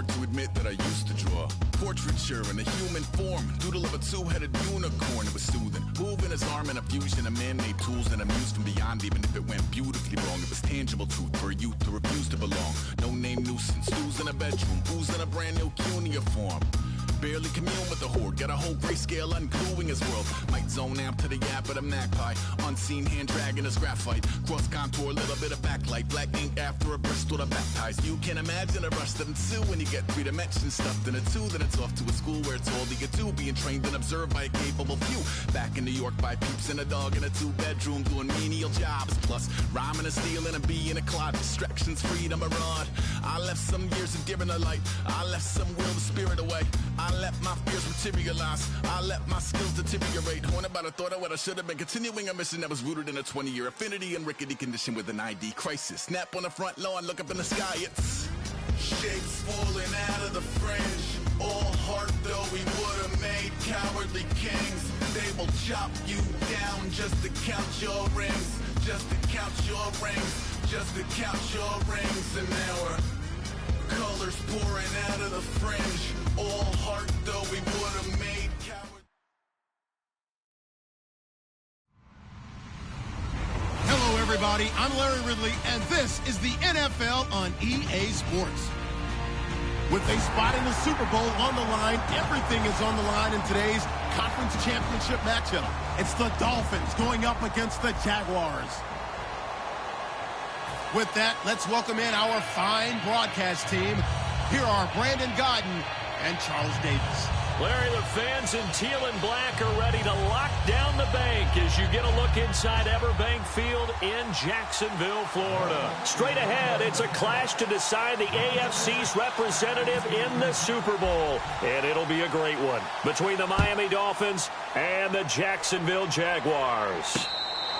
hard to admit that I used to draw. Portraiture in a human form, doodle of a two-headed unicorn. It was soothing, moving his arm in a fusion of man-made tools and amused from beyond. Even if it went beautifully wrong, it was tangible truth for a youth to refuse to belong. No name nuisance, who's in a bedroom, who's in a brand new cuneiform. Barely commune with the horde, got a whole grayscale ungluing his world. Might zone amp to the yap of a magpie, unseen hand dragging his graphite. Cross contour, little bit of backlight, black ink after a Bristol to baptize. You can imagine a rush that ensue when you get 3 dimensions stuffed in a 2. Then it's off to a school where it's all that you do, being trained and observed by a capable few. Back in New York by peeps and a dog in a 2-bedroom doing menial jobs. Plus rhyming and stealing and being a clod, distractions, freedom, a rod. I left some years of giving a light, I left some will the spirit away. I let my fears materialize, I let my skills deteriorate. Haunted by the thought of what I should have been, continuing a mission that was rooted in a 20-year affinity and rickety condition with an ID crisis. Snap on the front lawn, look up in the sky, it's shapes falling out of the fringe. All heart though we would have made cowardly kings. They will chop you down just to count your rings, just to count your rings, just to count your rings. And now we're colors pouring out of the fringe. All heart though we would have made coward. Hello everybody, I'm Larry Ridley and this is the NFL on EA Sports. With a spot in the Super Bowl on the line, everything is on the line in today's conference championship matchup. It's the Dolphins going up against the Jaguars. With that, let's welcome in our fine broadcast team. Here are Brandon Godden and Charles Davis. Larry, the fans in teal and black are ready to lock down the bank as you get a look inside Everbank Field in Jacksonville, Florida. Straight ahead, it's a clash to decide the AFC's representative in the Super Bowl. And it'll be a great one between the Miami Dolphins and the Jacksonville Jaguars.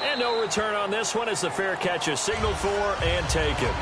And no return on this one as the fair catch is signaled for and taken.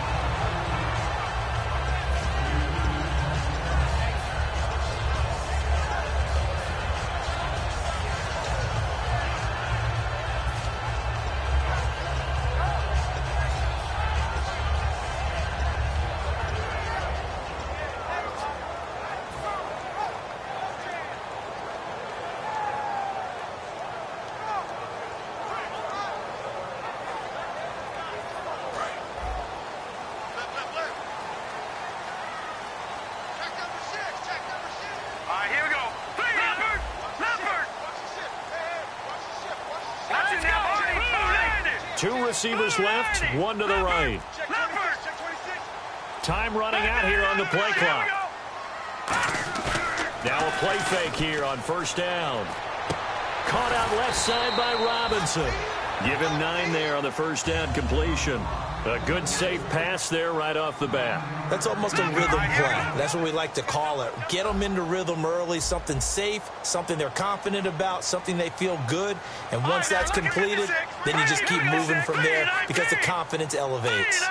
Two receivers left, one to the right. Time running out here on the play clock. Now a play fake here on first down. Caught out left side by Robinson. Give him 9 there on the first down completion. A good safe pass there right off the bat. That's almost a rhythm play. That's what we like to call it. Get them into rhythm early, something safe, something they're confident about, something they feel good. And once that's completed, then you just keep moving from there because the confidence elevates.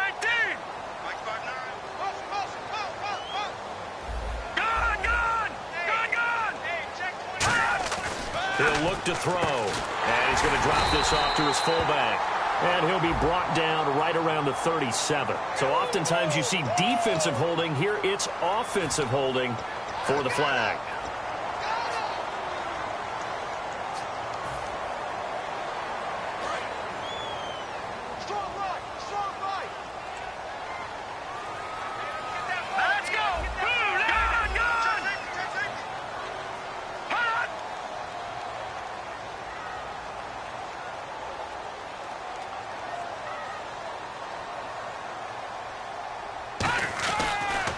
He'll look to throw. And he's going to drop this off to his fullback. And he'll be brought down right around the 37. So oftentimes you see defensive holding. Here it's offensive holding for the flag.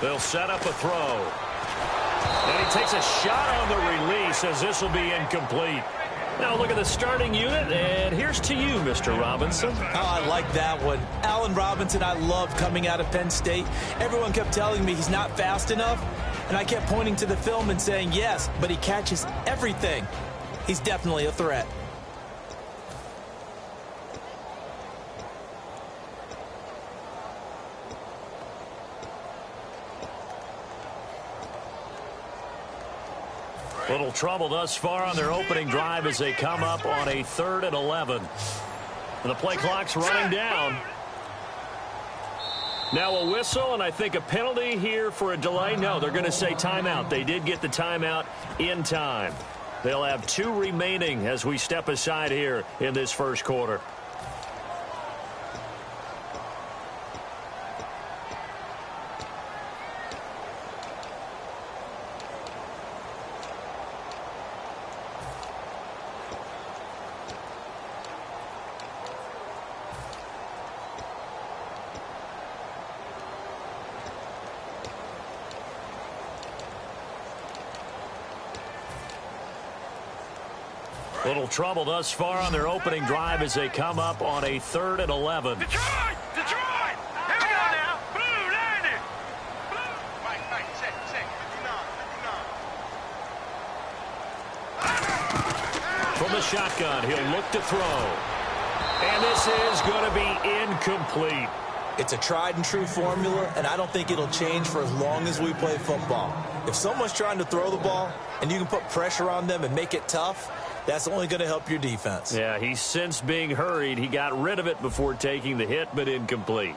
They'll set up a throw. And he takes a shot on the release as this will be incomplete. Now look at the starting unit, and here's to you, Mr. Robinson. Oh, I like that one. Allen Robinson, I loved coming out of Penn State. Everyone kept telling me he's not fast enough, and I kept pointing to the film and saying, yes, but he catches everything. He's definitely a threat. Little trouble thus far on their opening drive as they come up on a 3rd and 11. And the play clock's running down. Now a whistle, and I think a penalty here for a delay. No, they're going to say timeout. They did get the timeout in time. They'll have 2 remaining as we step aside here in this first quarter. Little trouble thus far on their opening drive as they come up on a 3rd and 11. Detroit! Detroit! Here we go now. Blue, landing. Blue. Mike, check. 59. From the shotgun, he'll look to throw. And this is going to be incomplete. It's a tried and true formula, and I don't think it'll change for as long as we play football. If someone's trying to throw the ball and you can put pressure on them and make it tough, that's only going to help your defense. Yeah, he's since being hurried. He got rid of it before taking the hit, but incomplete.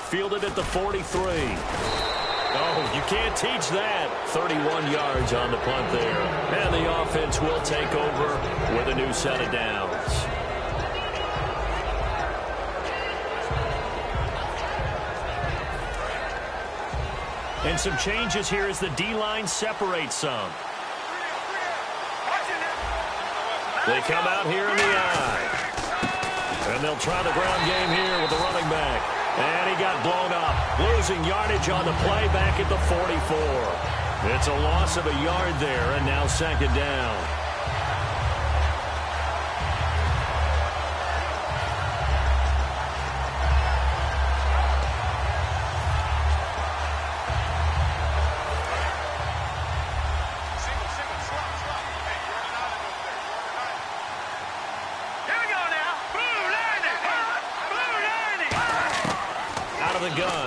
Fielded at the 43. Oh, you can't teach that. 31 yards on the punt there. And the offense will take over with a new set of downs. And some changes here as the D-line separates some. They come out here in the eye. And they'll try the ground game here with the running back. And he got blown up, losing yardage on the play back at the 44. It's a loss of a yard there, and now 2nd down.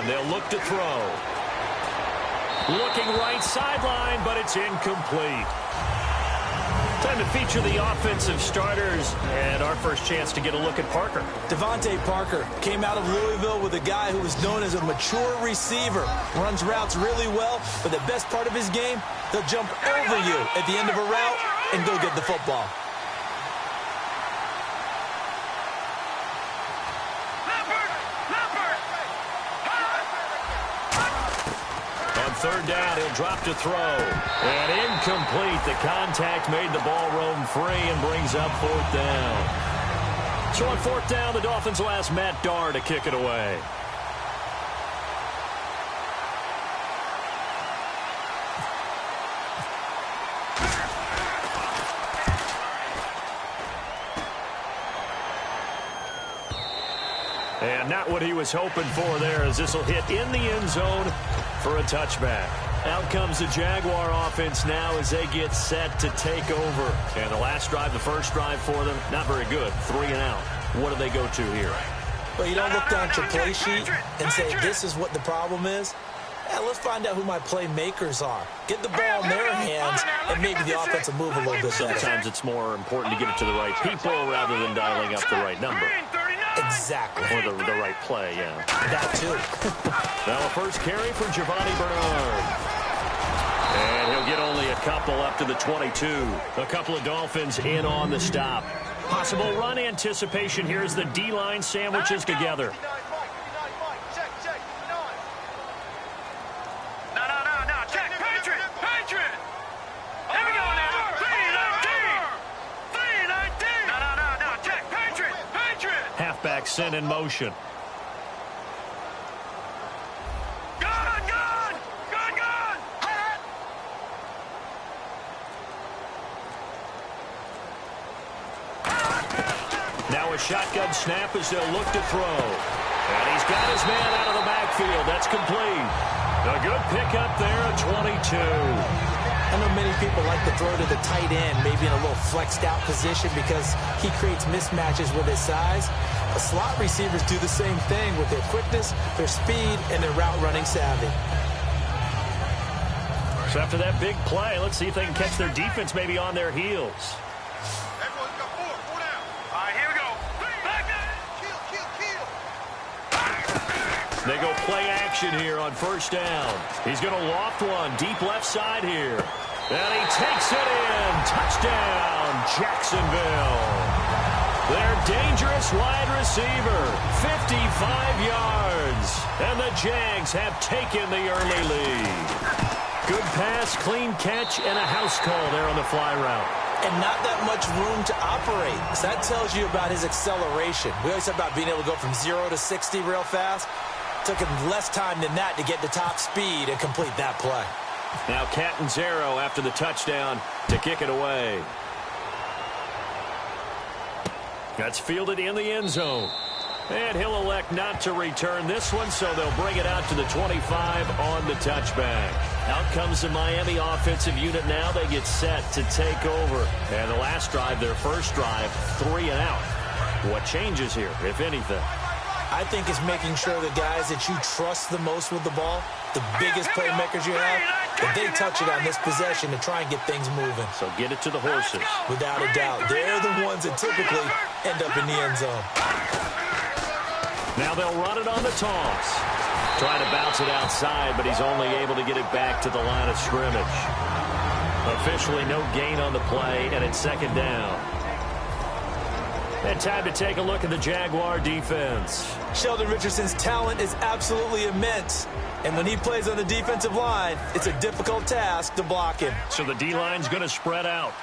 They'll look to throw. Looking right sideline, but it's incomplete. Time to feature the offensive starters, and our first chance to get a look at Parker. Devontae Parker came out of Louisville with a guy who was known as a mature receiver. Runs routes really well, but the best part of his game, he'll jump over you at the end of a route and go get the football. Third down, he'll drop to throw. And incomplete. The contact made the ball roam free and brings up 4th down. So on 4th down, the Dolphins will ask Matt Darr to kick it away. And not what he was hoping for there, as this will hit in the end zone for a touchback. Out comes the Jaguar offense now as they get set to take over. And the last drive, the first drive for them, not very good. 3 and out. What do they go to here? Well, you don't look down at your play sheet and say, this is what the problem is. Yeah, let's find out who my playmakers are. Get the ball in their hands, and maybe the offense will move a little bit better. Sometimes it's more important to get it to the right people rather than dialing up the right number. Exactly. Or the right play, yeah. That too. Now a first carry for Giovanni Bernard. And he'll get only a couple up to the 22. A couple of Dolphins in on the stop. Possible run anticipation here as the D-line sandwiches together. Halfback sent in motion. Now a shotgun snap as they'll look to throw. And he's got his man out of the backfield. That's complete. A good pickup there at 22. I know many people like to throw to the tight end, maybe in a little flexed out position because he creates mismatches with his size. Slot receivers do the same thing with their quickness, their speed, and their route running savvy. So after that big play, let's see if they can catch their defense maybe on their heels. Everyone's got four down. All right, here we go. Back up. Kill. They go play action here on first down. He's going to loft one deep left side here. And he takes it in. Touchdown, Jacksonville. Their dangerous wide receiver, 55 yards. And the Jags have taken the early lead. Good pass, clean catch, and a house call there on the fly route. And not that much room to operate. So that tells you about his acceleration. We always talk about being able to go from 0 to 60 real fast. Took him less time than that to get to top speed and complete that play. Now Catanzaro after the touchdown to kick it away. That's fielded in the end zone. And he'll elect not to return this one, so they'll bring it out to the 25 on the touchback. Out comes the Miami offensive unit now. They get set to take over. And the last drive, their first drive, 3 and out. What changes here, if anything? I think it's making sure the guys that you trust the most with the ball, the biggest playmakers you have, that they touch it on this possession to try and get things moving. So get it to the horses. Without a doubt. They're the ones that typically end up in the end zone. Now they'll run it on the toss. Trying to bounce it outside, but he's only able to get it back to the line of scrimmage. Officially no gain on the play, and it's second down. And time to take a look at the Jaguar defense. Sheldon Richardson's talent is absolutely immense. And when he plays on the defensive line, it's a difficult task to block him. So the D-line's going to spread out.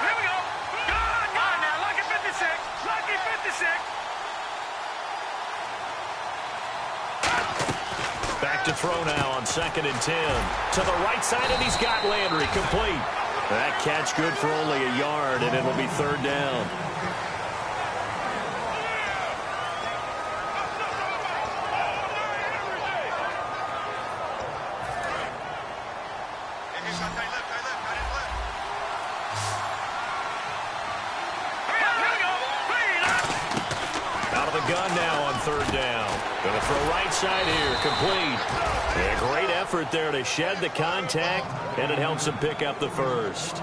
Here we go. Good. Now, lucky 56. Lucky 56. Back to throw now on 2nd and 10. To the right side, and he's got Landry complete. That catch good for only a yard, and it'll be 3rd down. Out of the gun now on 3rd down. Going to throw right side here, complete. A great effort there to shed the contact, and it helps him pick up the first.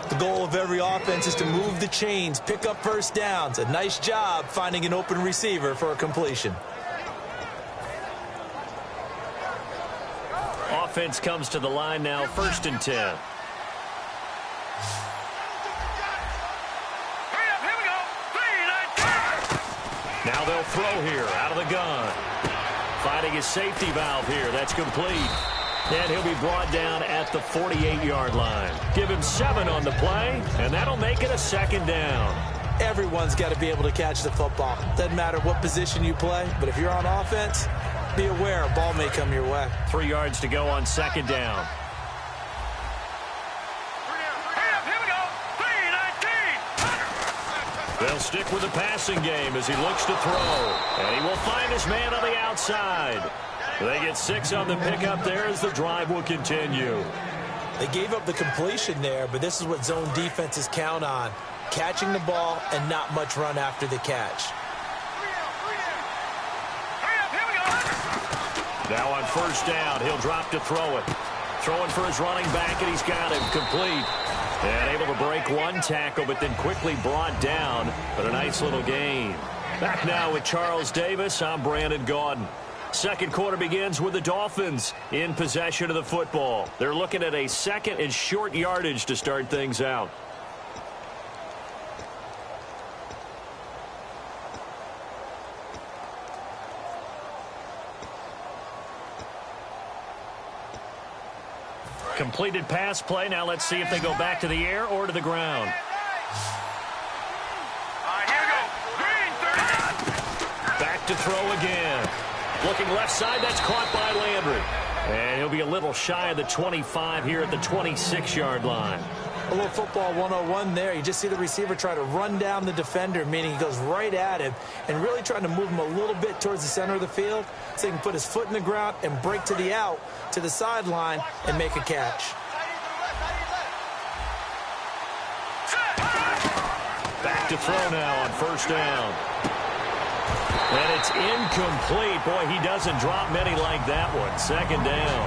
The goal of every offense is to move the chains, pick up first downs. A nice job finding an open receiver for a completion. Offense comes to the line now, 1st and 10. Now they'll throw here out of the gun. Finding his safety valve here. That's complete. And he'll be brought down at the 48-yard line. Give him 7 on the play, and that'll make it a 2nd down. Everyone's got to be able to catch the football. Doesn't matter what position you play, but if you're on offense, be aware a ball may come your way. 3 yards to go on 2nd down. They'll stick with the passing game as he looks to throw. And he will find his man on the outside. They get 6 on the pickup there as the drive will continue. They gave up the completion there, but this is what zone defenses count on. Catching the ball and not much run after the catch. Now on 1st down, he'll drop to throw it. Throwing for his running back, and he's got him complete. And able to break one tackle, but then quickly brought down. But a nice little gain. Back now with Charles Davis. I'm Brandon Gaudin. Second quarter begins with the Dolphins in possession of the football. They're looking at a 2nd and short yardage to start things out. Completed pass play. Now let's see if they go back to the air or to the ground. Back to throw again. Looking left side. That's caught by Landry. And he'll be a little shy of the 25 here at the 26-yard line. A little football 101 there. You just see the receiver try to run down the defender, meaning he goes right at him and really trying to move him a little bit towards the center of the field so he can put his foot in the ground and break to the out, to the sideline, and make a catch. Back to throw now on 1st down. And it's incomplete. Boy, he doesn't drop many like that one. Second down.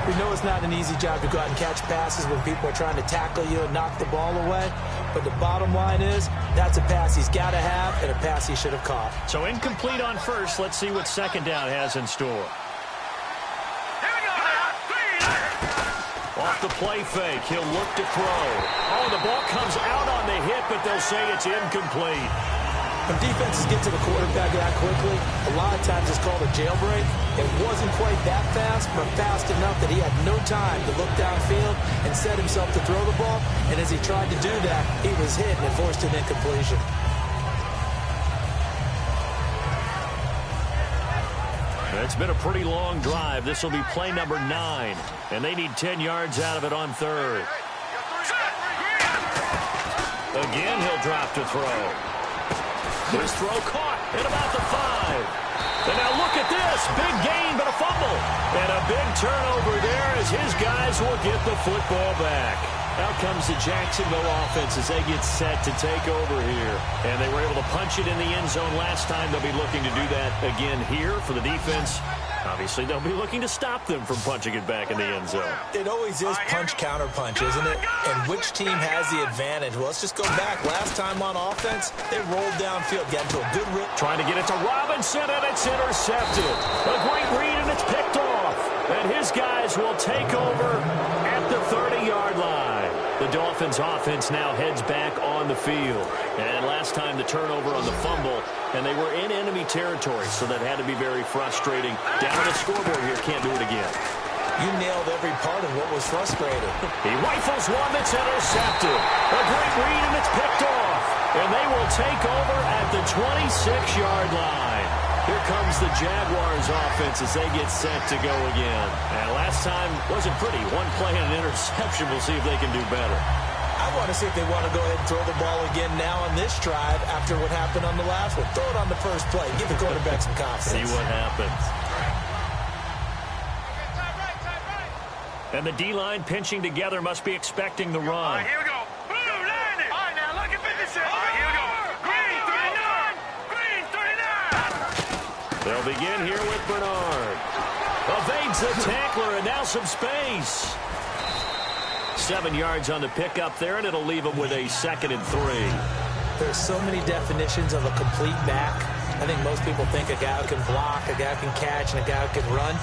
We know it's not an easy job to go out and catch passes when people are trying to tackle you and knock the ball away. But the bottom line is, that's a pass he's got to have and a pass he should have caught. So incomplete on first. Let's see what second down has in store. Off the play fake, he'll look to throw. Oh, the ball comes out on the hit, but they'll say it's incomplete. When defenses get to the quarterback that quickly, a lot of times it's called a jailbreak. It wasn't quite that fast, but fast enough that he had no time to look downfield and set himself to throw the ball. And as he tried to do that, he was hit and it forced an incompletion. It's been a pretty long drive. This will be play number 9, and they need 10 yards out of it on third. Again, he'll drop to throw. His throw caught at about the 5. And now look at this. Big gain, but a fumble. And a big turnover there as his guys will get the football back. Out comes the Jacksonville offense as they get set to take over here. And they were able to punch it in the end zone last time. They'll be looking to do that again here for the defense. Obviously, they'll be looking to stop them from punching it back in the end zone. It always is punch-counter-punch, isn't it? And which team has the advantage? Well, let's just go back. Last time on offense, they rolled downfield, got into a good rip. Trying to get it to Robinson, and it's intercepted. A great read, and it's picked off. And his guys will take over at the 30-yard line. The Dolphins offense now heads back on the field. And last time the turnover on the fumble, and they were in enemy territory, so that had to be very frustrating. Down on the scoreboard here, can't do it again. You nailed every part of what was frustrating. He rifles one that's intercepted. A great read, and it's picked off. And they will take over at the 26-yard line. Here comes the Jaguars offense as they get set to go again. And last time wasn't pretty. One play and an interception. We'll see if they can do better. I want to see if they want to go ahead and throw the ball again now on this drive after what happened on the last one. Throw it on the first play. Give the quarterback some confidence. See what happens. And the D-line pinching together must be expecting the run. All right, here we go. Boom, landed. All right, now look at 56. All right, here we go. Green 39. Green 39. They'll begin here with Bernard. Evades the tackler, and now some space. 7 yards on the pickup there, and it'll leave him with a 2nd and 3. There's so many definitions of a complete back. I think most people think a guy who can block, a guy who can catch, and a guy who can run.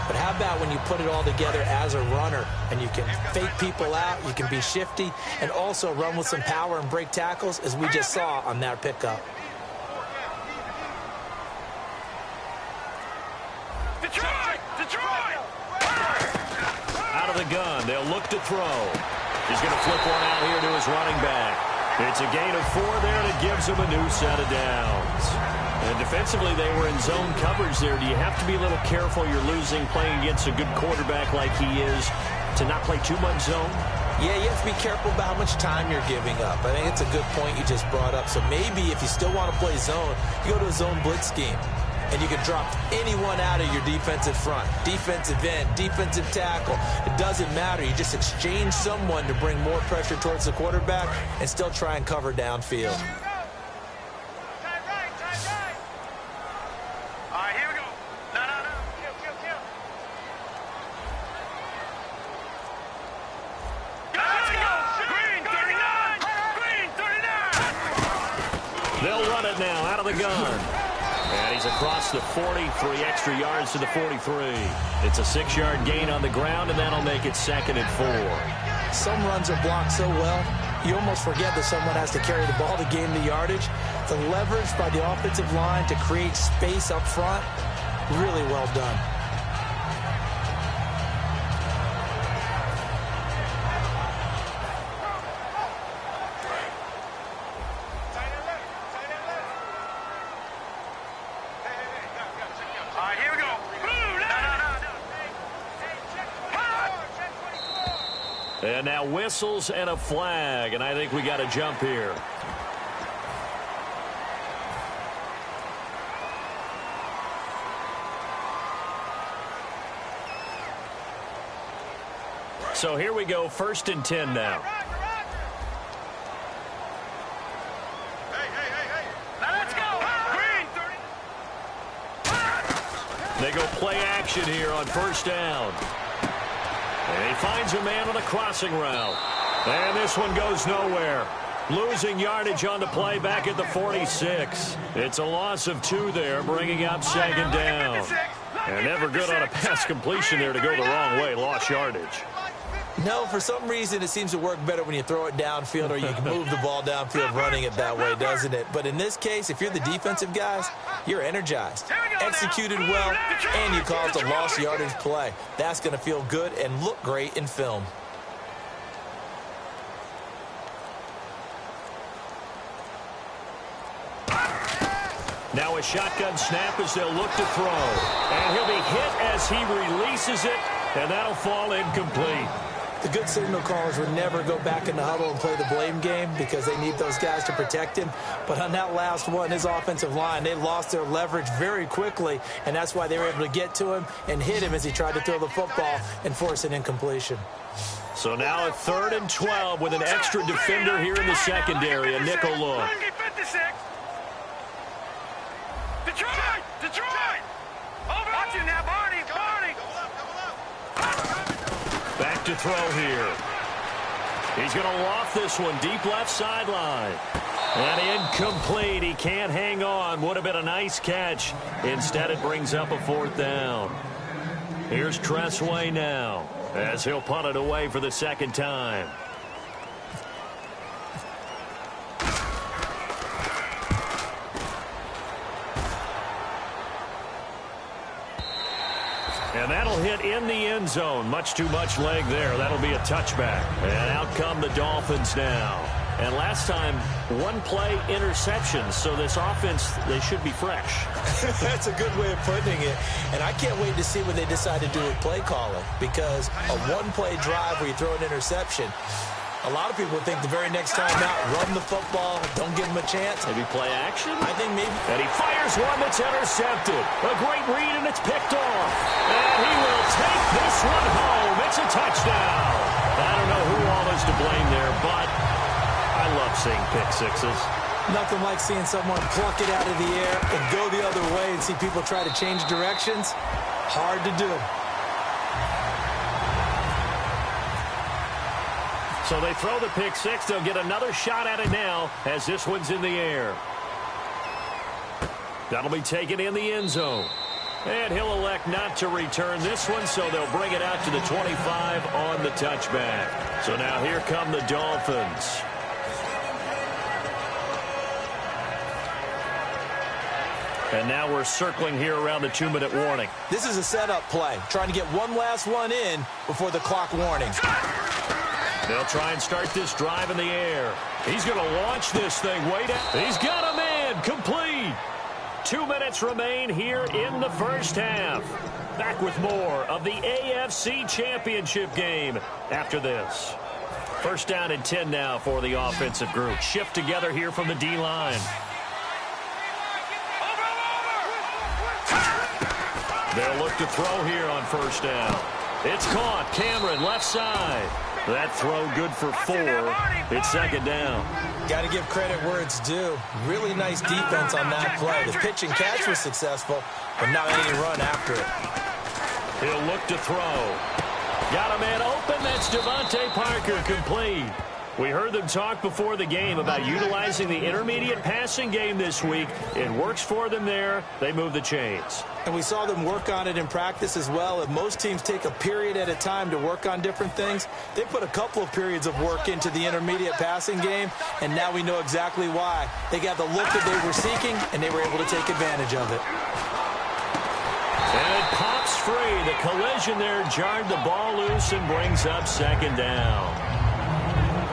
But how about when you put it all together as a runner and you can fake people out, you can be shifty, and also run with some power and break tackles, as we just saw on that pickup. Detroit! Detroit! Out of the gun, they'll look to throw. He's going to flip one out here to his running back. It's a gain of 4 there that gives him a new set of downs. And defensively, they were in zone coverage there. Do you have to be a little careful? You're losing playing against a good quarterback like he is to not play too much zone? Yeah, you have to be careful about how much time you're giving up. I think it's a good point you just brought up. So maybe if you still want to play zone, you go to a zone blitz scheme. And you can drop anyone out of your defensive front. Defensive end, defensive tackle. It doesn't matter. You just exchange someone to bring more pressure towards the quarterback and still try and cover downfield. They'll run it now out of the gun. And he's across the 40, 3 extra yards to the 43. It's a 6-yard gain on the ground, and that'll make it 2nd and 4. Some runs are blocked so well, you almost forget that someone has to carry the ball to gain the yardage. The leverage by the offensive line to create space up front, really well done. And now whistles and a flag, and I think we got a jump here. So here we go, 1st and 10 now. Now let's go. Green They go play action here on first down. And he finds a man on a crossing route. And this one goes nowhere. Losing yardage on the play back at the 46. It's a loss of 2 there, bringing up second down. And never good on a pass completion there to go the wrong way. Lost yardage. No, for some reason it seems to work better when you throw it downfield or you can move the ball downfield running it that way, doesn't it? But in this case, if you're the defensive guys, you're energized, executed well, and you caused a lost yardage play. That's going to feel good and look great in film. Now a shotgun snap as they'll look to throw. And he'll be hit as he releases it, and that'll fall incomplete. The good signal callers would never go back in the huddle and play the blame game because they need those guys to protect him. But on that last one, his offensive line, they lost their leverage very quickly, and that's why they were able to get to him and hit him as he tried to throw the football and force an incompletion. So now a 3rd and 12 with an extra defender here in the secondary, a nickel look. Detroit! Watch him now, Barney! Back to throw here. He's going to loft this one deep left sideline. And incomplete. He can't hang on. Would have been a nice catch. Instead, it brings up a 4th down. Here's Tressway now as he'll punt it away for the 2nd time. And that'll hit in the end zone. Much too much leg there. That'll be a touchback. And out come the Dolphins now. And last time, 1-play interceptions. So this offense, they should be fresh. That's a good way of putting it. And I can't wait to see what they decide to do with play calling. Because a 1-play drive where you throw an interception, a lot of people think the very next time out, run the football, don't give them a chance. Maybe play action? I think maybe. And he fires one that's intercepted. A great read, and it's picked off. And he will take this one home. It's a touchdown. I don't know who all is to blame there, but I love seeing pick sixes. Nothing like seeing someone pluck it out of the air and go the other way and see people try to change directions. Hard to do. So they throw the pick six. They'll get another shot at it now as this one's in the air. That'll be taken in the end zone. And he'll elect not to return this one, so they'll bring it out to the 25 on the touchback. So now here come the Dolphins. And now we're circling here around the 2-minute warning. This is a setup play, trying to get one last one in before the clock warning. They'll try and start this drive in the air. He's going to launch this thing way down. He's got a man complete. 2 minutes remain here in the first half. Back with more of the AFC Championship game after this. First down and 10 now for the offensive group. Shift together here from the D-line. They'll look to throw here on first down. It's caught. Cameron left side. That throw good for 4. It's second down. Got to give credit where it's due. Really nice defense on that play. The pitch and catch was successful, but not any run after it. He'll look to throw. Got a man open. That's Devontae Parker complete. We heard them talk before the game about utilizing the intermediate passing game this week. It works for them there. They move the chains. And we saw them work on it in practice as well. If most teams take a period at a time to work on different things, they put a couple of periods of work into the intermediate passing game, and now we know exactly why. They got the look that they were seeking, and they were able to take advantage of it. And it pops free. The collision there jarred the ball loose and brings up second down.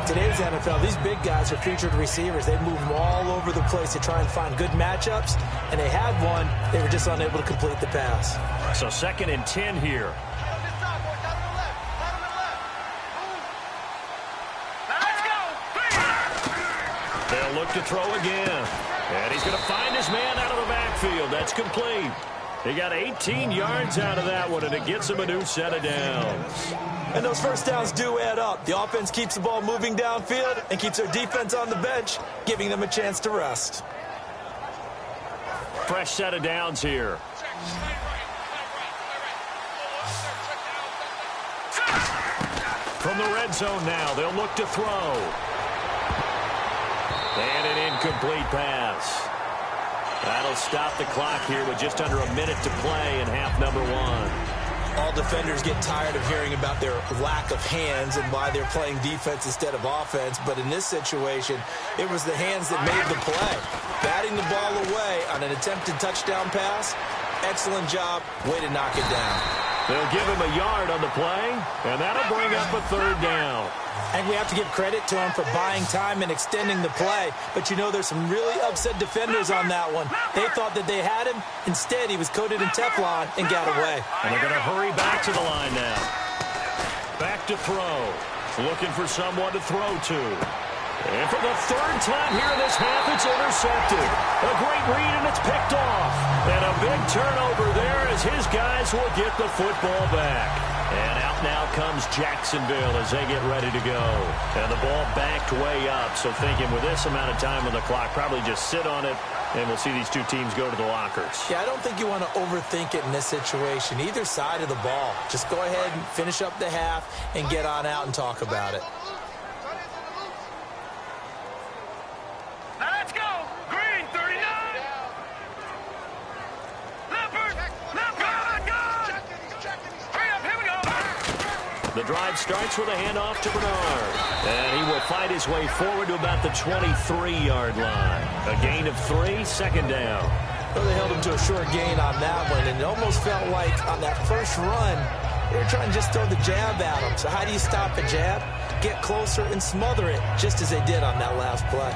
Today's NFL, these big guys are featured receivers. They move them all over the place to try and find good matchups, and they had one. They were just unable to complete the pass. So second and 10 here. They'll look to throw again. And he's going to find his man out of the backfield. That's complete. He got 18 yards out of that one, and it gets him a new set of downs. And those first downs do add up. The offense keeps the ball moving downfield and keeps their defense on the bench, giving them a chance to rest. Fresh set of downs here. From the red zone now, they'll look to throw. And an incomplete pass. That'll stop the clock here with just under a minute to play in half number one. All defenders get tired of hearing about their lack of hands and why they're playing defense instead of offense. But in this situation, it was the hands that made the play. Batting the ball away on an attempted touchdown pass, excellent job. Way to knock it down. They'll give him a yard on the play, and that'll bring up a third down. And we have to give credit to him for buying time and extending the play. But, you know, there's some really upset defenders on that one. They thought that they had him. Instead, he was coated in Teflon and got away. And they're going to hurry back to the line now. Back to throw. Looking for someone to throw to. And for the third time here in this half, it's intercepted. A great read, and it's picked off. And a big turnover there as his guys will get the football back. And out now comes Jacksonville as they get ready to go. And the ball backed way up. So thinking with this amount of time on the clock, probably just sit on it, and we'll see these two teams go to the lockers. Yeah, I don't think you want to overthink it in this situation. Either side of the ball. Just go ahead and finish up the half and get on out and talk about it. Let's go. Green, 39. Leopard. Leopard. Hurry up. Here we go. The drive starts with a handoff to Bernard. And he will fight his way forward to about the 23-yard line. A gain of 3, second down. Well, they held him to a short gain on that one, and it almost felt like on that first run, they were trying to just throw the jab at him. So how do you stop a jab? Get closer and smother it, just as they did on that last play.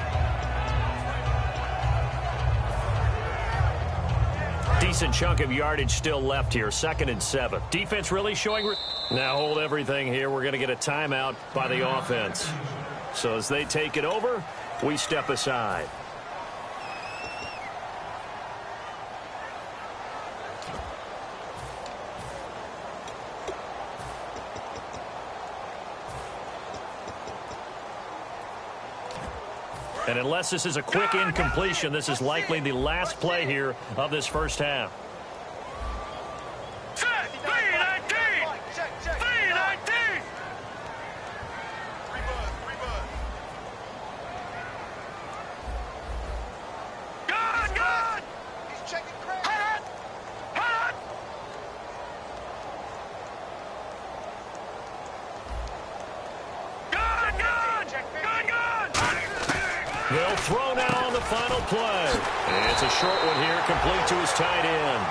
Decent chunk of yardage still left here. 2nd and 7. Defense really showing. Now hold everything here. We're going to get a timeout by the offense. So as they take it over, we step aside. And unless this is a quick incompletion, this is likely the last play here of this first half. Set. 319. 319. Good, good. He's checking crack. Hot. Hot. Good, good. Good, good. They'll throw now on the final play. And it's a short one here, complete to his tight end.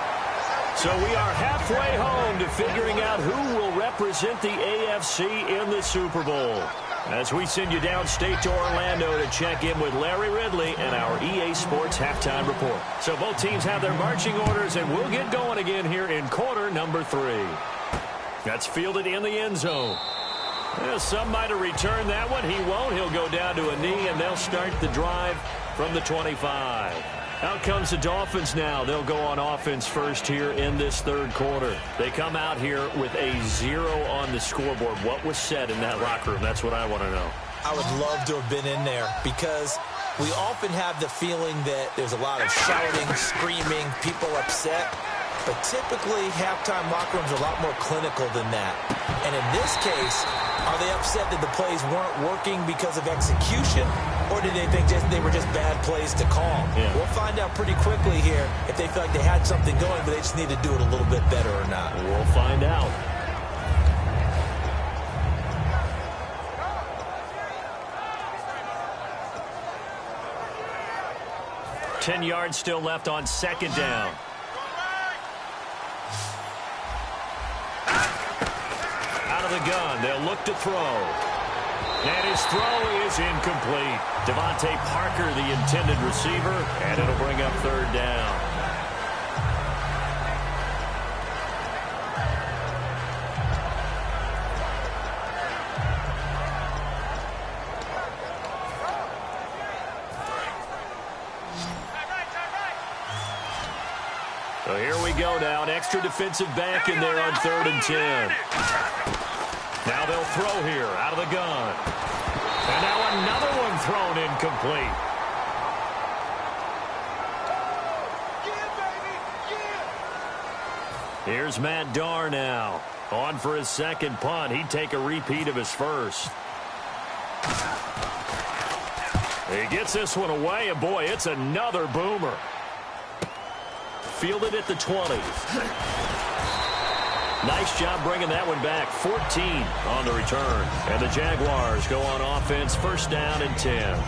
So we are halfway home to figuring out who will represent the AFC in the Super Bowl. As we send you downstate to Orlando to check in with Larry Ridley and our EA Sports Halftime Report. So both teams have their marching orders, and we'll get going again here in quarter number 3. That's fielded in the end zone. Well, some might have returned that one. He won't. He'll go down to a knee, and they'll start the drive from the 25. Out comes the Dolphins now. They'll go on offense first here in this third quarter. They come out here with a 0 on the scoreboard. What was said in that locker room? That's what I want to know. I would love to have been in there because we often have the feeling that there's a lot of shouting, screaming, people upset. But typically, halftime locker rooms are a lot more clinical than that. And in this case, are they upset that the plays weren't working because of execution, or did they think they were just bad plays to call? Yeah. We'll find out pretty quickly here if they feel like they had something going, but they just need to do it a little bit better or not. We'll find out. Ten yards still left on second down. Out of the gun, they'll look to throw. And his throw is incomplete. Devontae Parker, the intended receiver, and it'll bring up third down. So here we go now. An extra defensive back in there on 3rd and 10. Now they'll throw here out of the gun. And now another one thrown incomplete. Here's Matt Darr now. On for his second punt. He'd take a repeat of his first. He gets this one away, and boy, it's another boomer. Fielded at the 20. Nice job bringing that one back. 14 on the return. And the Jaguars go on offense, first down and 10.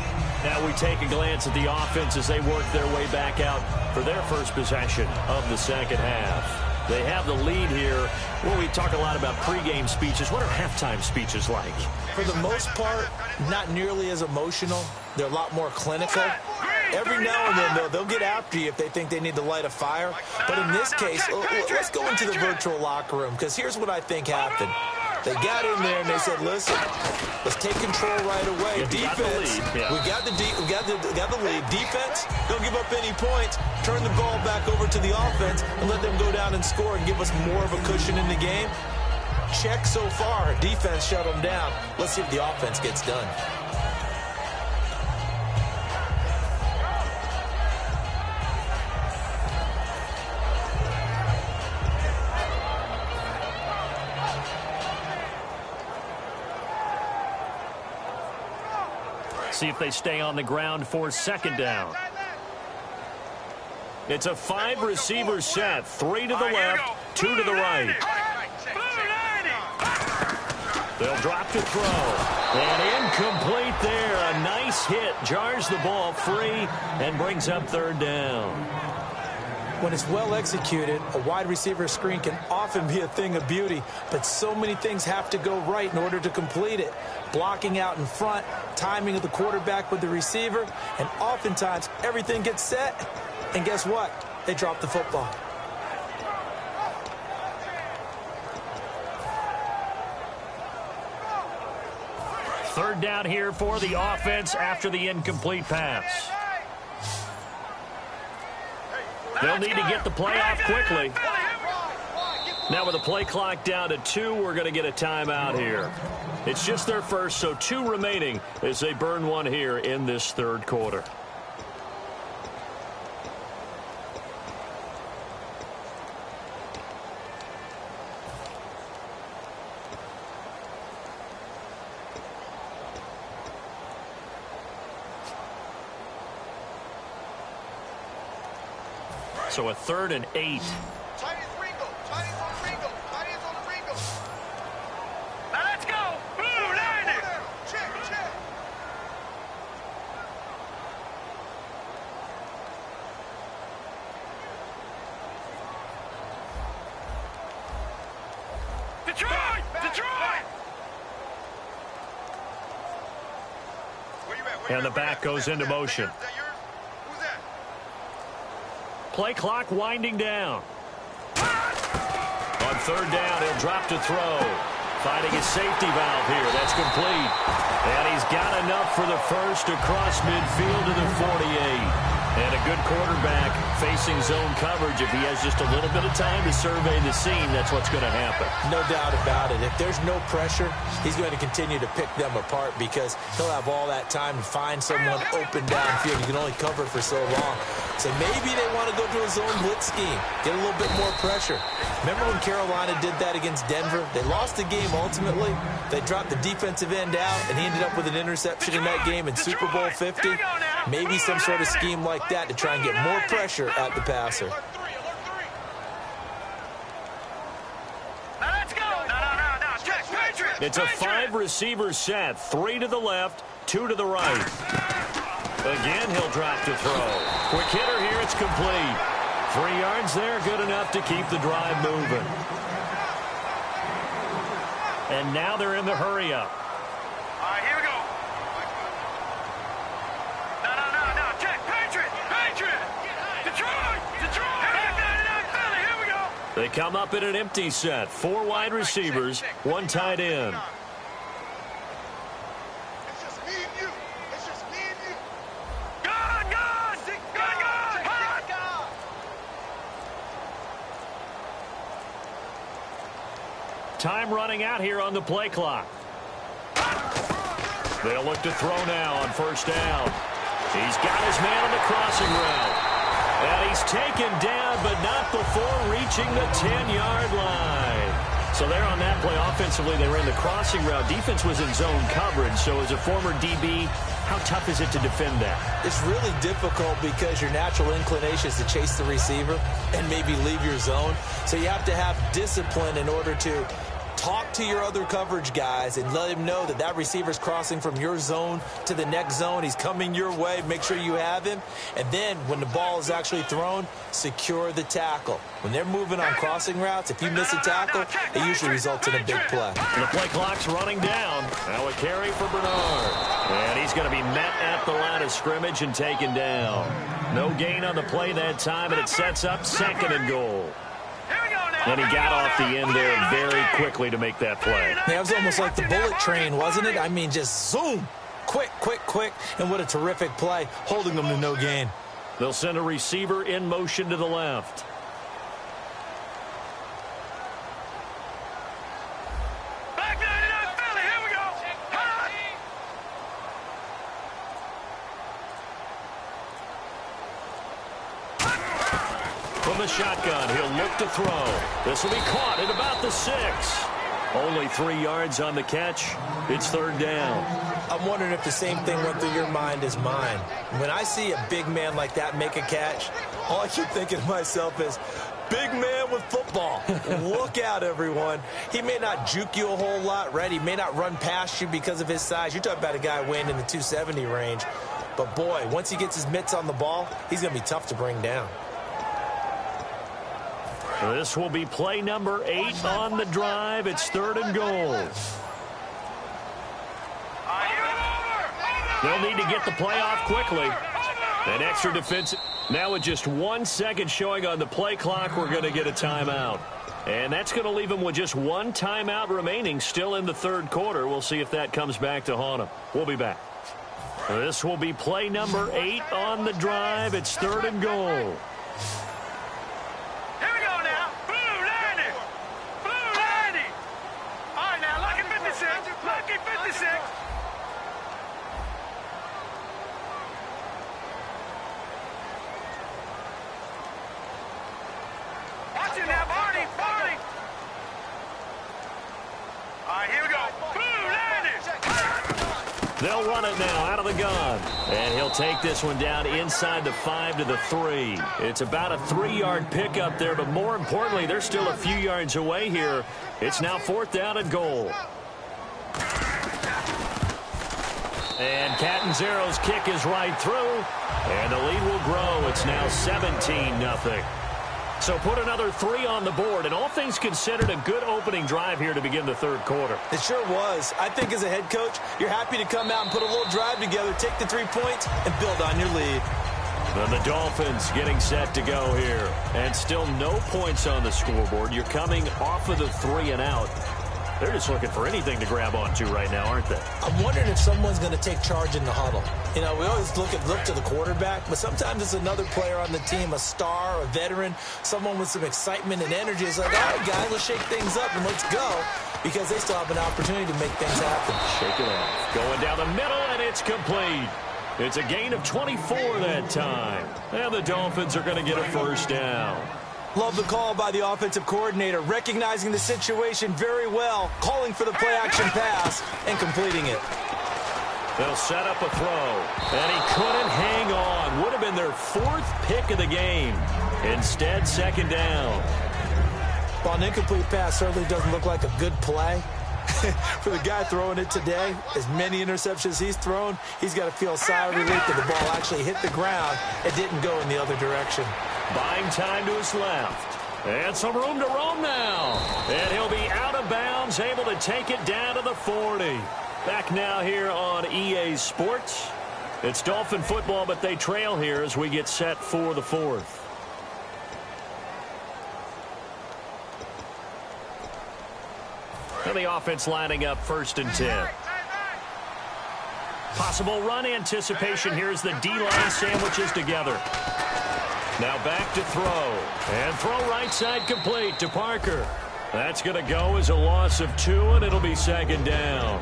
Now we take a glance at the offense as they work their way back out for their first possession of the second half. They have the lead here. Well, we talk a lot about pregame speeches. What are halftime speeches like? For the most part, not nearly as emotional. They're a lot more clinical. Every now and then, though, they'll get after you if they think they need to light a fire. But in this case, let's go into the virtual locker room, because here's what I think happened. They got in there and they said, listen, let's take control right away. Defense, we got the lead. Defense, don't give up any points. Turn the ball back over to the offense and let them go down and score and give us more of a cushion in the game. Check so far. Defense shut them down. Let's see if the offense gets done. See if they stay on the ground for second down. It's a 5-receiver set. 3 to the left, 2 to the right. They'll drop to throw. And incomplete there. A nice hit. Jars the ball free and brings up third down. When it's well executed, a wide receiver screen can often be a thing of beauty, but so many things have to go right in order to complete it. Blocking out in front, timing of the quarterback with the receiver, and oftentimes everything gets set, and guess what? They drop the football. Third down here for the offense after the incomplete pass. They'll need to get the play off quickly. Now with the play clock down to 2, we're going to get a timeout here. It's just their first, so 2 remaining as they burn one here in this third quarter. So a 3rd and 8. Let's go. Boom, landing. Detroit! And the back goes into motion. Play clock winding down. On third down, he'll drop to throw. Finding his safety valve here. That's complete. And he's got enough for the first across midfield to the 48. And a good quarterback facing zone coverage. If he has just a little bit of time to survey the scene, that's what's going to happen. No doubt about it. If there's no pressure, he's going to continue to pick them apart because he'll have all that time to find someone open downfield. He can only cover for so long. So maybe they want to go to a zone blitz scheme, get a little bit more pressure. Remember when Carolina did that against Denver? They lost the game ultimately. They dropped the defensive end out, and he ended up with an interception in that game in Super Bowl 50. Maybe some sort of scheme like that to try and get more pressure at the passer. It's a 5-receiver set. 3 to the left, 2 to the right. Again, he'll drop to throw. Quick hitter here, it's complete. 3 yards there, good enough to keep the drive moving. And now they're in the hurry-up. All right, here we go. No. Check. Patriot. Detroit. Here we go. They come up in an empty set. 4 wide receivers, 1 tight end. Time running out here on the play clock. They'll look to throw now on first down. He's got his man on the crossing route. And he's taken down, but not before reaching the 10-yard line. So there on that play, offensively, they ran the crossing route. Defense was in zone coverage. So as a former DB, how tough is it to defend that? It's really difficult because your natural inclination is to chase the receiver and maybe leave your zone. So you have to have discipline in order to talk to your other coverage guys and let him know that that receiver's crossing from your zone to the next zone. He's coming your way. Make sure you have him. And then when the ball is actually thrown, secure the tackle. When they're moving on crossing routes, if you miss a tackle, it usually results in a big play. And the play clock's running down. Now a carry for Bernard. And he's going to be met at the line of scrimmage and taken down. No gain on the play that time, and it sets up 2nd and goal. And he got off the end there very quickly to make that play. That was almost like the bullet train, wasn't it? I mean, just zoom. Quick, quick, quick. And what a terrific play, holding them to no gain. They'll send a receiver in motion to the left. From the shotgun, he'll look to throw. This will be caught at about the 6. Only 3 yards on the catch. It's 3rd down. I'm wondering if the same thing went through your mind as mine. When I see a big man like that make a catch, all I keep thinking to myself is, big man with football. Look out, everyone. He may not juke you a whole lot, right? He may not run past you because of his size. You're talking about a guy weighing in the 270 range. But, boy, once he gets his mitts on the ball, he's going to be tough to bring down. This will be play number 8 on the drive. It's 3rd and goal. They'll need to get the play off quickly. An extra defensive. Now with just 1 second showing on the play clock, we're going to get a timeout. And that's going to leave them with just 1 timeout remaining still in the 3rd quarter. We'll see if that comes back to haunt them. We'll be back. This will be play number 8 on the drive. It's 3rd and goal. They'll run it now out of the gun. And he'll take this one down inside the 5 to the 3. It's about a 3-yard pickup there, but more importantly, they're still a few yards away here. It's now 4th down and goal. And Catanzaro's kick is right through. And the lead will grow. It's now 17-0. So put another 3 on the board, and all things considered, a good opening drive here to begin the 3rd quarter. It sure was. I think as a head coach, you're happy to come out and put a little drive together, take the 3 points, and build on your lead. And the Dolphins getting set to go here. And still no points on the scoreboard. You're coming off of the 3 and out. They're just looking for anything to grab onto right now, aren't they? I'm wondering if someone's going to take charge in the huddle. You know, we always look to the quarterback, but sometimes it's another player on the team, a star, a veteran, someone with some excitement and energy. It's like, all right, guys, let's shake things up and let's go, because they still have an opportunity to make things happen. Shake it off. Going down the middle, and it's complete. It's a gain of 24 that time. And the Dolphins are going to get a 1st down. Love the call by the offensive coordinator, recognizing the situation very well, calling for the play-action pass, and completing it. They'll set up a throw, and he couldn't hang on. Would have been their 4th pick of the game. Instead, 2nd down. Well, an incomplete pass certainly doesn't look like a good play. For the guy throwing it today, as many interceptions he's thrown, he's got to feel a sigh of relief that the ball actually hit the ground and didn't go in the other direction. Buying time to his left. And some room to roam now. And he'll be out of bounds, able to take it down to the 40. Back now here on EA Sports. It's Dolphin football, but they trail here as we get set for the 4th. And the offense lining up 1st and 10. Possible run anticipation here as the D-line sandwiches together. Now back to throw. And throw right side complete to Parker. That's going to go as a loss of 2, and it'll be 2nd down.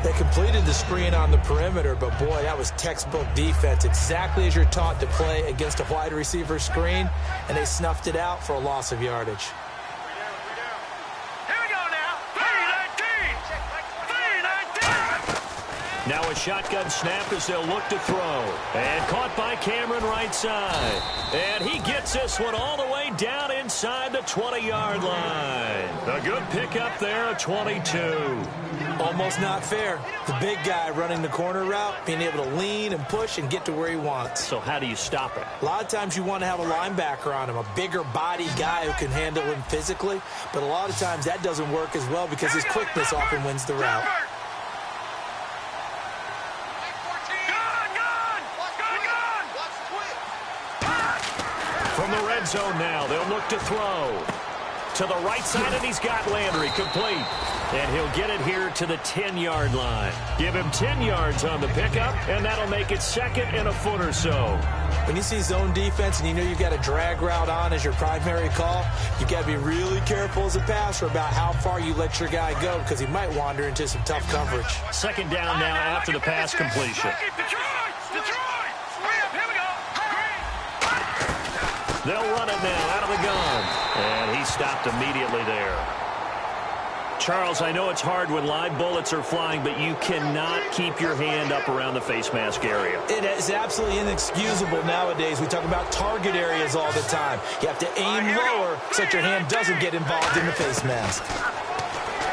They completed the screen on the perimeter, but, boy, that was textbook defense, exactly as you're taught to play against a wide receiver screen, and they snuffed it out for a loss of yardage. Here we go now. 3-19. Now a shotgun snap as they'll look to throw. And caught by Cameron right side. And he gets this one all the way down inside the 20-yard line. A good pickup there, a 22. Almost not fair. The big guy running the corner route, being able to lean and push and get to where he wants. So how do you stop it? A lot of times you want to have a linebacker on him, a bigger body guy who can handle him physically. But a lot of times that doesn't work as well because his quickness often wins the route. From the red zone now, they'll look to throw. To the right side, and he's got Landry complete. And he'll get it here to the 10-yard line. Give him 10 yards on the pickup, and that'll make it second and a foot or so. When you see zone defense and you know you've got a drag route on as your primary call, you've got to be really careful as a passer about how far you let your guy go because he might wander into some tough coverage. Second down now after the pass completion. They'll run it now out of the gun. And he stopped immediately there. Charles, I know it's hard when live bullets are flying, but you cannot keep your hand up around the face mask area. It is absolutely inexcusable nowadays. We talk about target areas all the time. You have to aim lower so that your hand doesn't get involved in the face mask.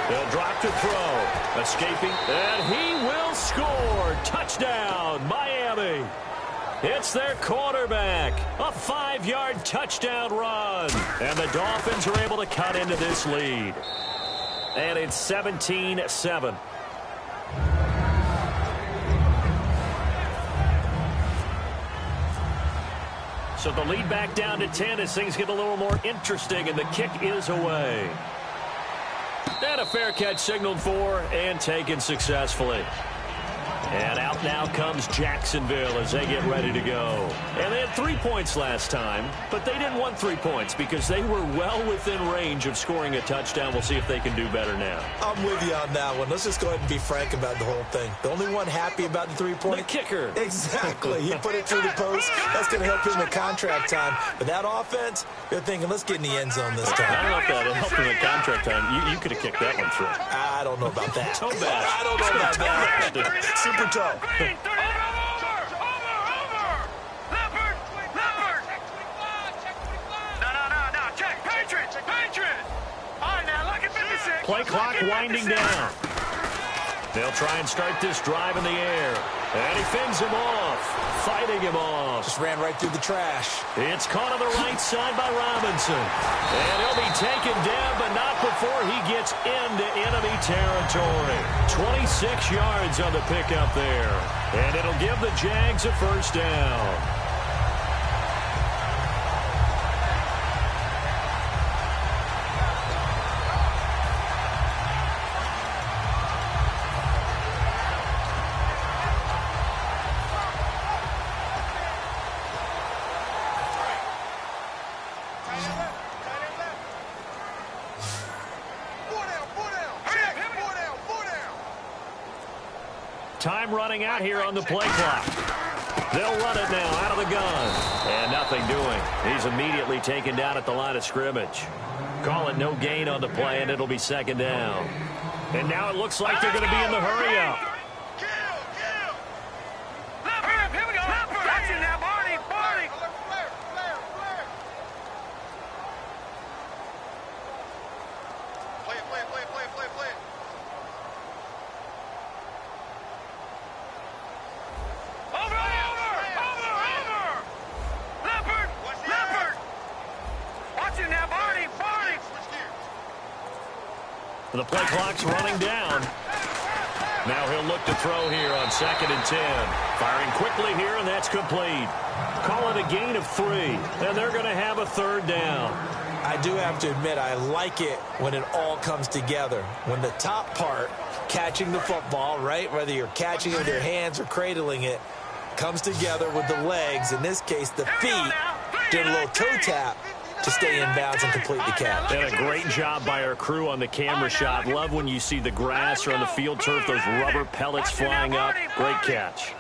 They'll drop to throw. Escaping, and he will score. Touchdown, Miami. It's their quarterback. A 5-yard touchdown run. And the Dolphins are able to cut into this lead. And it's 17-7. So the lead back down to 10 as things get a little more interesting, and the kick is away. And a fair catch signaled for and taken successfully. And out now comes Jacksonville as they get ready to go. And they had 3 points last time, but they didn't want 3 points because they were well within range of scoring a touchdown. We'll see if they can do better now. I'm with you on that one. Let's just go ahead and be frank about the whole thing. The only one happy about the 3-point? The kicker. Exactly. He put it through the post. That's going to help him in contract time. But that offense, they're thinking, let's get in the end zone this time. I don't know if that helped him in contract time. You could have kicked that one through. I don't know about that. Toe bad. I don't know about that. Super toe. Over! Leopard! No. Check. Patriots! All right, now, look at 56. Play clock winding down. They'll try and start this drive in the air. And he fends him off. Fighting him off. Just ran right through the trash. It's caught on the right side by Robinson. And he'll be taken down, but not before he gets into enemy territory. 26 yards on the pickup there. And it'll give the Jags a first down. Time running out here on the play clock. They'll run it now out of the gun. And nothing doing. He's immediately taken down at the line of scrimmage. Call it no gain on the play, and it'll be second down. And now it looks like they're going to be in the hurry-up. Leopard, here we go. Leopard. That's it now, Barney. Play it. Over! Leopard! Watch it now, Barney! The play clock's running down. Now he'll look to throw here on 2nd and 10. Firing quickly here, and that's complete. Call it a gain of 3, and they're going to have a third down. I do have to admit, I like it when it all comes together. When the top part, catching the football, right, whether you're catching it with your hands or cradling it, comes together with the legs, in this case the feet, doing a little toe tap, to stay in bounds and complete the catch. And a great job by our crew on the camera shot. Love when you see the grass or on the field turf, those rubber pellets flying up. Great catch.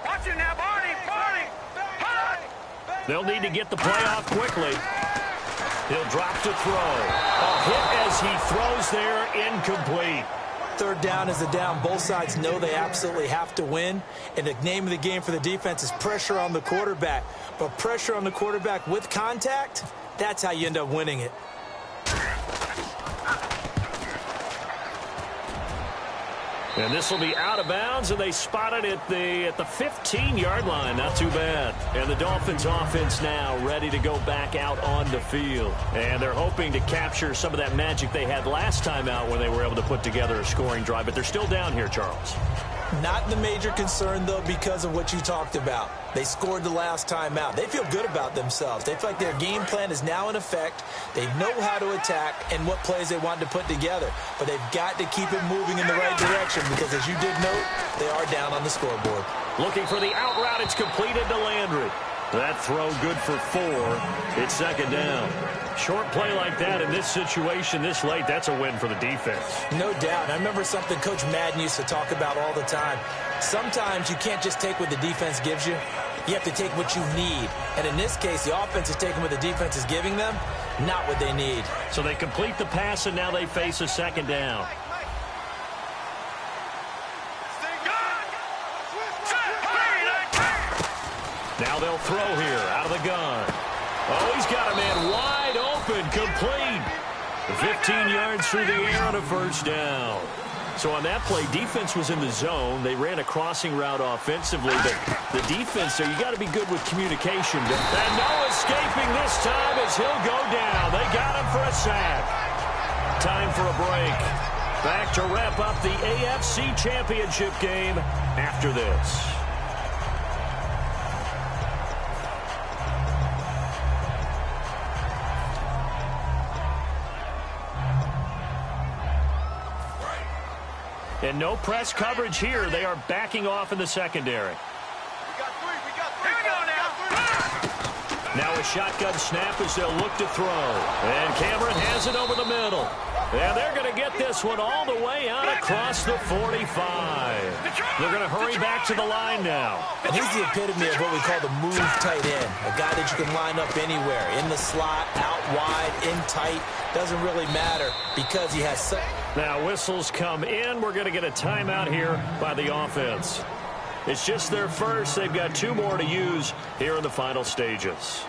Watch it now, Barney. They'll need to get the play off quickly. He'll drop to throw. A hit as he throws there, incomplete. Third down is a down. Both sides know they absolutely have to win. And the name of the game for the defense is pressure on the quarterback. But pressure on the quarterback with contact, that's how you end up winning it. And this will be out of bounds, and they spot it at the 15-yard line. Not too bad. And the Dolphins offense now ready to go back out on the field. And they're hoping to capture some of that magic they had last time out when they were able to put together a scoring drive. But they're still down here, Charles. Not the major concern, though, because of what you talked about. They scored the last time out. They feel good about themselves. They feel like their game plan is now in effect. They know how to attack and what plays they want to put together. But they've got to keep it moving in the right direction because, as you did note, they are down on the scoreboard. Looking for the out route. It's completed to Landry. That throw good for 4. It's second down. Short play like that in this situation this late, that's a win for the defense. No doubt. I remember something Coach Madden used to talk about all the time. Sometimes you can't just take what the defense gives you. You have to take what you need. And in this case, the offense is taking what the defense is giving them, not what they need. So they complete the pass, and now they face a second down. Now they'll throw here out of the gun. Oh, he's got a man wide open, complete. 15 yards through the air on a first down. So on that play, defense was in the zone. They ran a crossing route offensively, but the defense there, you got to be good with communication. And no escaping this time as he'll go down. They got him for a sack. Time for a break. Back to wrap up the AFC Championship game after this. And no press coverage here. They are backing off in the secondary. We got three. Here we go now. Now a shotgun snap as they'll look to throw. And Cameron has it over the middle. And they're going to get this one all the way out across the 45. They're going to hurry back to the line now. And he's the epitome of what we call the move tight end. A guy that you can line up anywhere. In the slot, out wide, in tight. Doesn't really matter because he has such... Now whistles come in. We're going to get a timeout here by the offense. It's just their first. They've got 2 more to use here in the final stages.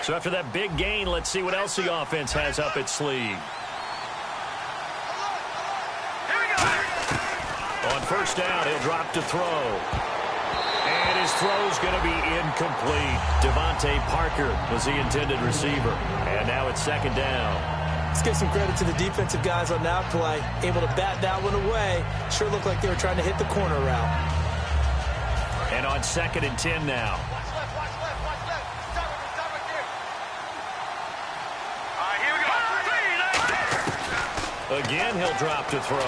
So after that big gain, let's see what else the offense has up its sleeve. On first down, he'll drop to throw. And his throw's going to be incomplete. Devontae Parker was the intended receiver. And now it's second down. Let's give some credit to the defensive guys on that play. Able to bat that one away. Sure looked like they were trying to hit the corner route. And on 2nd and 10 now. Again, he'll drop to throw.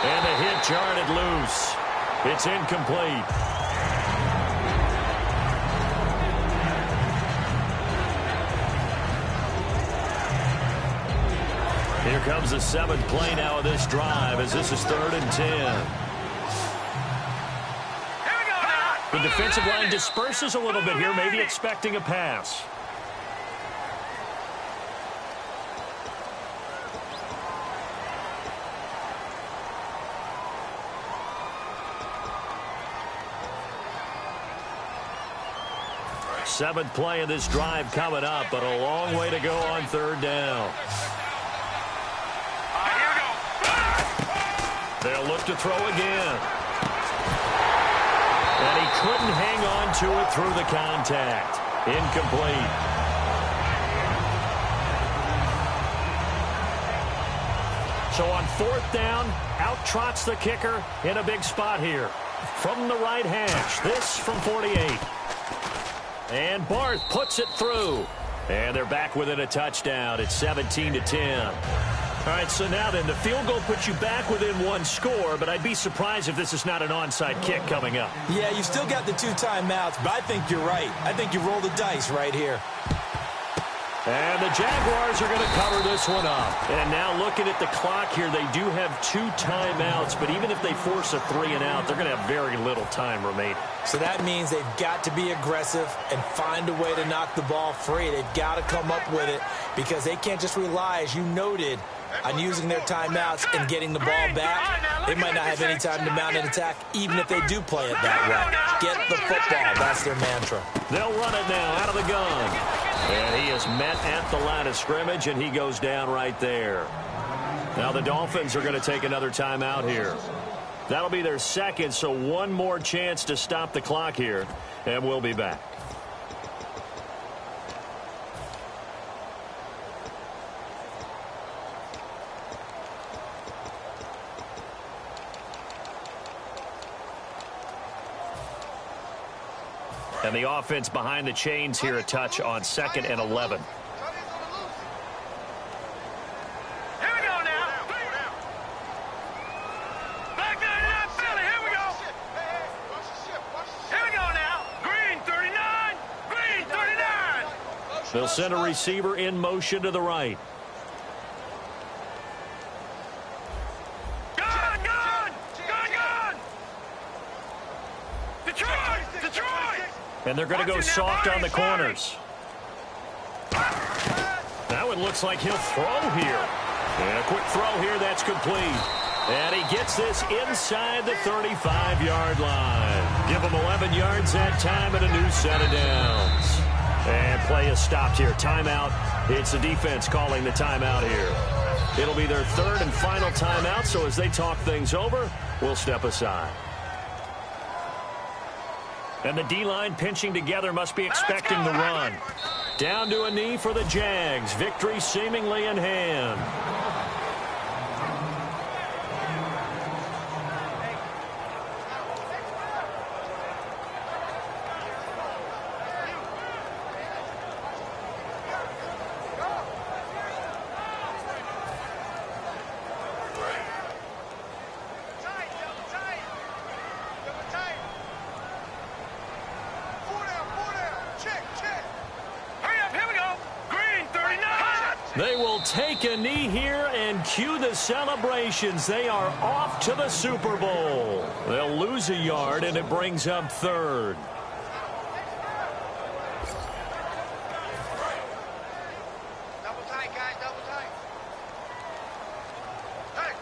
And the hit jarred loose. It's incomplete. Here comes the 7th play now of this drive as this is 3rd and 10. The defensive line disperses a little bit here, maybe expecting a pass. Seventh play of this drive coming up, but a long way to go on 3rd down. They'll look to throw again. And he couldn't hang on to it through the contact. Incomplete. So on 4th down, out trots the kicker in a big spot here. from the right hash. This from 48. And Barth puts it through. And they're back within a touchdown. It's 17-10. All right, so now then, the field goal puts you back within one score, but I'd be surprised if this is not an onside kick coming up. Yeah, you still got the 2 timeouts, but I think you're right. I think you roll the dice right here. And the Jaguars are going to cover this one up. And now looking at the clock here, they do have 2 timeouts, but even if they force a 3-and-out, they're going to have very little time remaining. So that means they've got to be aggressive and find a way to knock the ball free. They've got to come up with it because they can't just rely, as you noted, on using their timeouts and getting the ball back. They might not have any time to mount an attack, even if they do play it that way. Get the football. That's their mantra. They'll run it now out of the gun. And he is met at the line of scrimmage, and he goes down right there. Now the Dolphins are going to take another timeout here. That'll be their second, so one more chance to stop the clock here, and we'll be back. And the offense behind the chains here a touch on 2nd and 11. Here we go now. Back 99 Philly. Here we go. Here we go now. Green 39. Green 39. They'll send a receiver in motion to the right. Gun, gun. Gun, gun. Detroit. Detroit. And they're going to go soft on the corners. That one looks like he'll throw here. And a quick throw here, that's complete. And he gets this inside the 35-yard line. Give him 11 yards that time and a new set of downs. And play is stopped here. Timeout. It's the defense calling the timeout here. It'll be their 3rd and final timeout, so as they talk things over, we'll step aside. And the D-line pinching together, must be expecting the run. Down to a knee for the Jags. Victory seemingly in hand. They will take a knee here and cue the celebrations. They are off to the Super Bowl. They'll lose a yard, and it brings up 3rd. Double tight, guys. Double tight. Hey,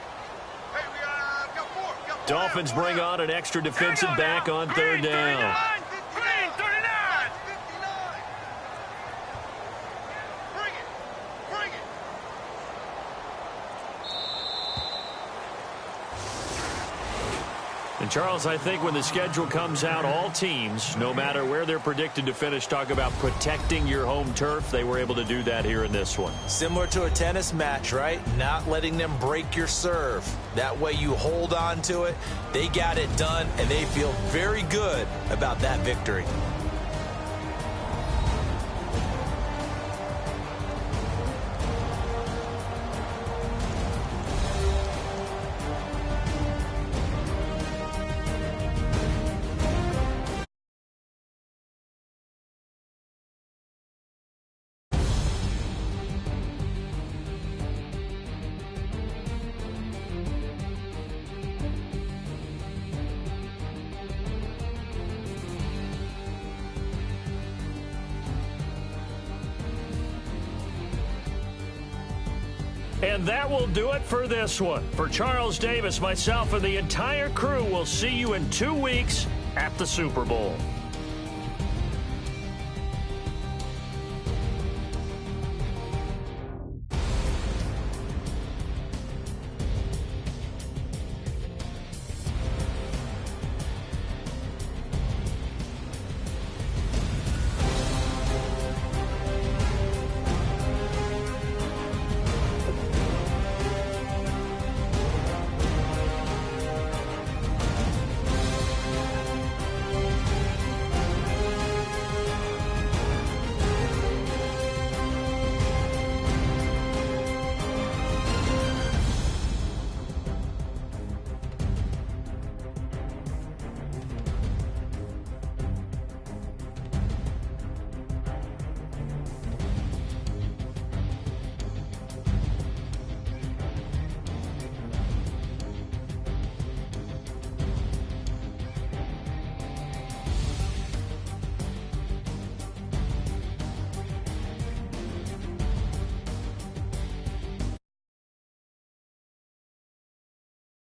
we got 4. Dolphins bring on an extra defensive back on 3rd down. Green 39. And, Charles, I think when the schedule comes out, all teams, no matter where they're predicted to finish, talk about protecting your home turf. They were able to do that here in this one. Similar to a tennis match, right? Not letting them break your serve. That way you hold on to it. They got it done, and they feel very good about that victory. And that will do it for this one. For Charles Davis, myself, and the entire crew, we'll see you in 2 weeks at the Super Bowl.